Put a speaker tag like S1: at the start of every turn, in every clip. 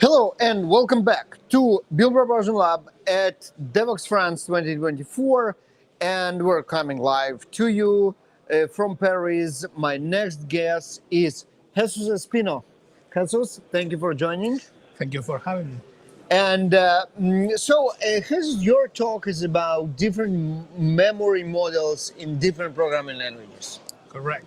S1: Hello and welcome back to Build Version Lab at Devoxx France 2024, and we're coming live to you from Paris. My next guest is Jesus Espino. Jesus, thank you for joining.
S2: Thank you for having me.
S1: And Jesus, your talk is about different memory models in different programming languages.
S2: Correct.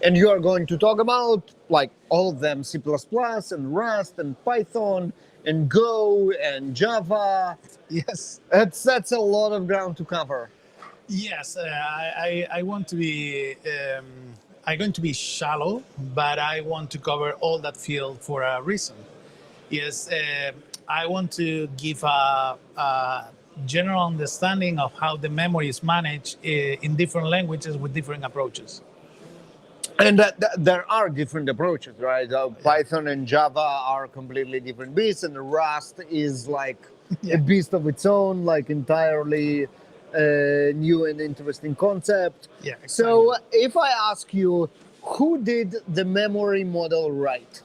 S1: And you are going to talk about like all of them: C++ and Rust and Python and Go and Java.
S2: Yes.
S1: That's a lot of ground to cover.
S2: Yes. I want to be. I'm going to be shallow, but I want to cover all that field for a reason. Yes. I want to give a general understanding of how the memory is managed in different languages with different approaches.
S1: And there are different approaches, right? Python and Java are completely different beasts, and Rust is like a
S2: Yeah.
S1: beast of its own, like entirely new and interesting concept.
S2: Yeah.
S1: So,
S2: Exactly.
S1: if I ask you, who did the memory model right?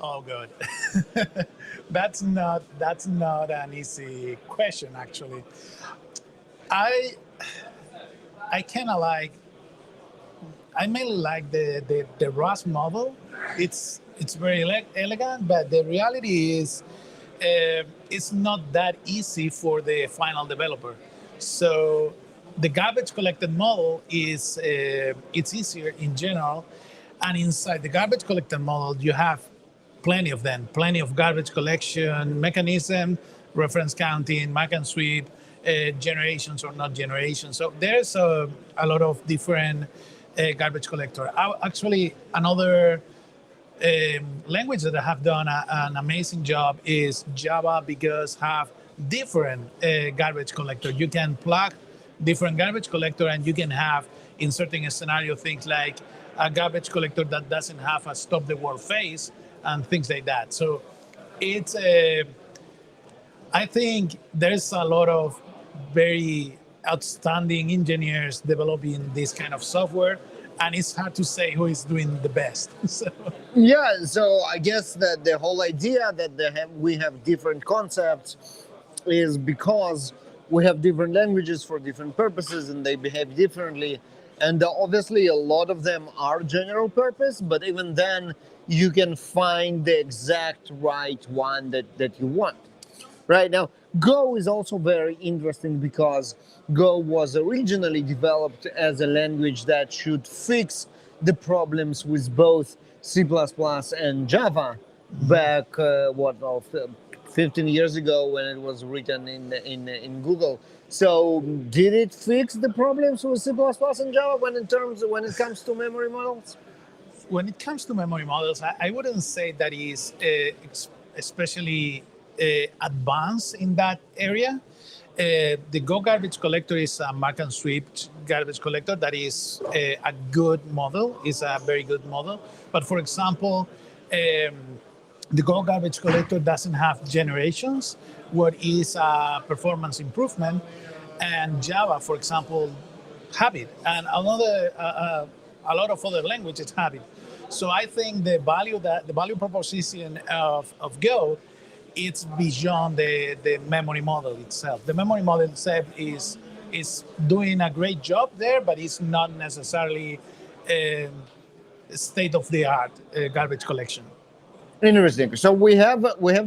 S2: Oh, good. That's not an easy question actually. I I kind of like I mainly like the Rust model. It's very elegant, but the reality is it's not that easy for the final developer. So the garbage collected model is it's easier in general, and inside the garbage collected model you have plenty of them, plenty of garbage collection mechanism, reference counting, mark and sweep, generations or not generations. So there's a lot of different garbage collector. Actually, another language that I have done an amazing job is Java because have different garbage collector. You can plug different garbage collector and you can have in certain scenario things like a garbage collector that doesn't have a stop the world phase and things like that. So it's I think there's a lot of very outstanding engineers developing this kind of software, and it's hard to say who is doing the best. So
S1: Yeah, so I guess that the whole idea that we have different concepts is because we have different languages for different purposes and they behave differently. And obviously, a lot of them are general purpose, but even then, you can find the exact right one that you want. Right now, Go is also very interesting because Go was originally developed as a language that should fix the problems with both C++ and Java back, 15 years ago when it was written in Google. So, did it fix the problems with C++ and Java when it comes to memory models?
S2: when it comes to memory models, I wouldn't say that is especially advanced in that area. The Go garbage collector is a mark and sweep garbage collector that is a good model, is a very good model. But for example, the Go garbage collector doesn't have generations, what is a performance improvement, and Java, for example, have it, and a lot of other languages have it. So I think the value proposition of Go, it's beyond the memory model itself. The memory model itself is doing a great job there, but it's not necessarily state of the art garbage collection.
S1: Interesting. So we have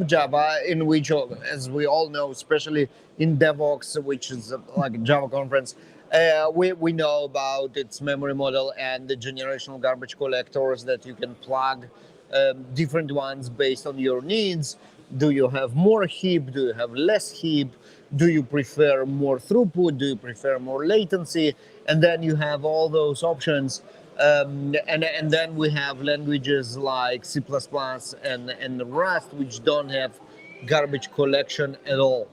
S1: Java, in which, as we all know, especially in Devoxx, which is like a Java conference, we know about its memory model and the generational garbage collectors that you can plug different ones based on your needs. Do you have more heap? Do you have less heap? Do you prefer more throughput? Do you prefer more latency? And then you have all those options. And then we have languages like C++ and Rust, which don't have garbage collection at all.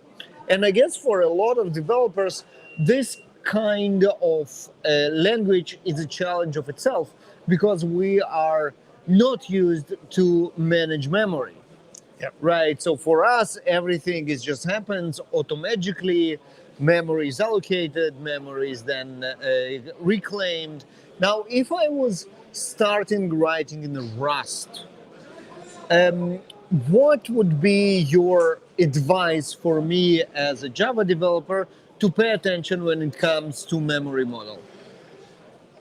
S1: And I guess for a lot of developers, this kind of language is a challenge of itself because we are not used to manage memory.
S2: Yep.
S1: Right. So for us, everything is just happens automatically. Memory is allocated. Memory is then reclaimed. Now, if I was starting writing in Rust, um, what would be your advice for me as a Java developer to pay attention when it comes to memory model?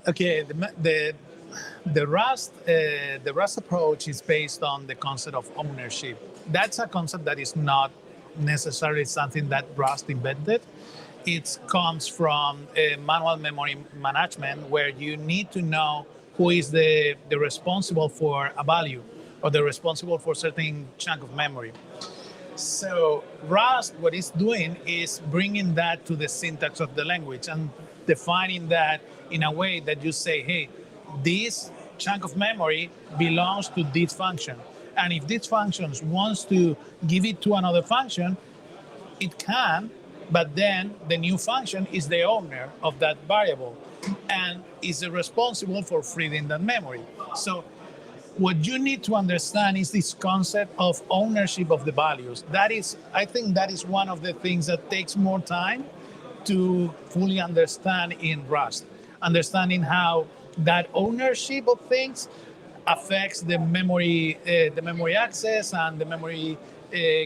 S2: Okay, the Rust approach is based on the concept of ownership. That's a concept that is not necessarily something that Rust invented. It comes from manual memory management, where you need to know who is the responsible for a value or the responsible for certain chunk of memory. So Rust, what it's doing is bringing that to the syntax of the language and defining that in a way that you say, hey, this chunk of memory belongs to this function. And if this function wants to give it to another function, it can, but then the new function is the owner of that variable and is responsible for freeing that memory. So what you need to understand is this concept of ownership of the values. That is, I think that is one of the things that takes more time to fully understand in Rust. Understanding how that ownership of things affects the memory access and the memory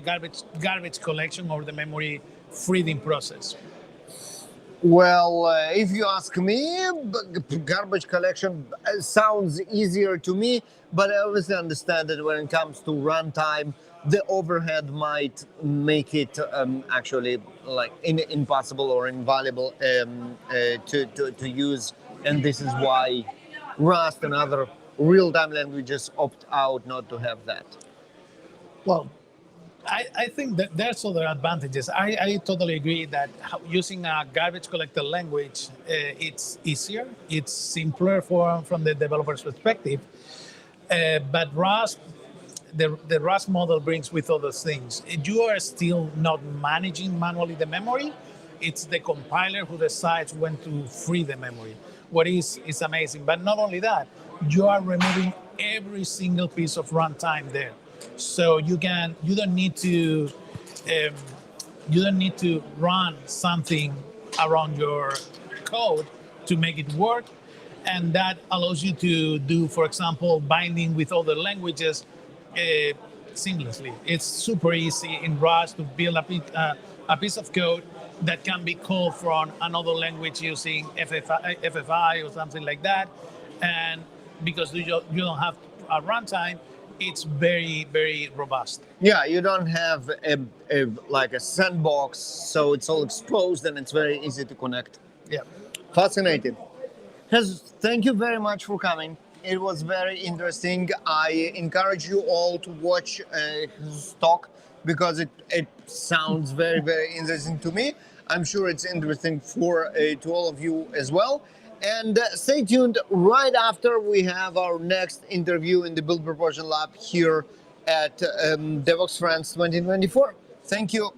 S2: garbage collection or the memory freeing process.
S1: Well, if you ask me, garbage collection sounds easier to me, but I obviously understand that when it comes to runtime, the overhead might make it actually like impossible or invaluable to use, and this is why Rust and other real-time languages opt out not to have that.
S2: Well, I think that there's other advantages. I totally agree that using a garbage collector language, it's easier, it's simpler from the developer's perspective. But Rust, the Rust model brings with other things. You are still not managing manually the memory. It's the compiler who decides when to free the memory. What is amazing. But not only that, you are removing every single piece of runtime there. So you don't need to run something around your code to make it work, and that allows you to do, for example, binding with other languages seamlessly. It's super easy in Rust to build a piece of code that can be called from another language using FFI or something like that, and because you don't have a runtime, it's very, very robust.
S1: Yeah, you don't have like a sandbox, so it's all exposed and it's very easy to connect.
S2: Yeah.
S1: Fascinating. Thank you very much for coming. It was very interesting. I encourage you all to watch his talk because it sounds very, very interesting to me. I'm sure it's interesting for to all of you as well. And stay tuned. Right after we have our next interview in the Build Proportion Lab here at Devoxx France 2024. Thank you.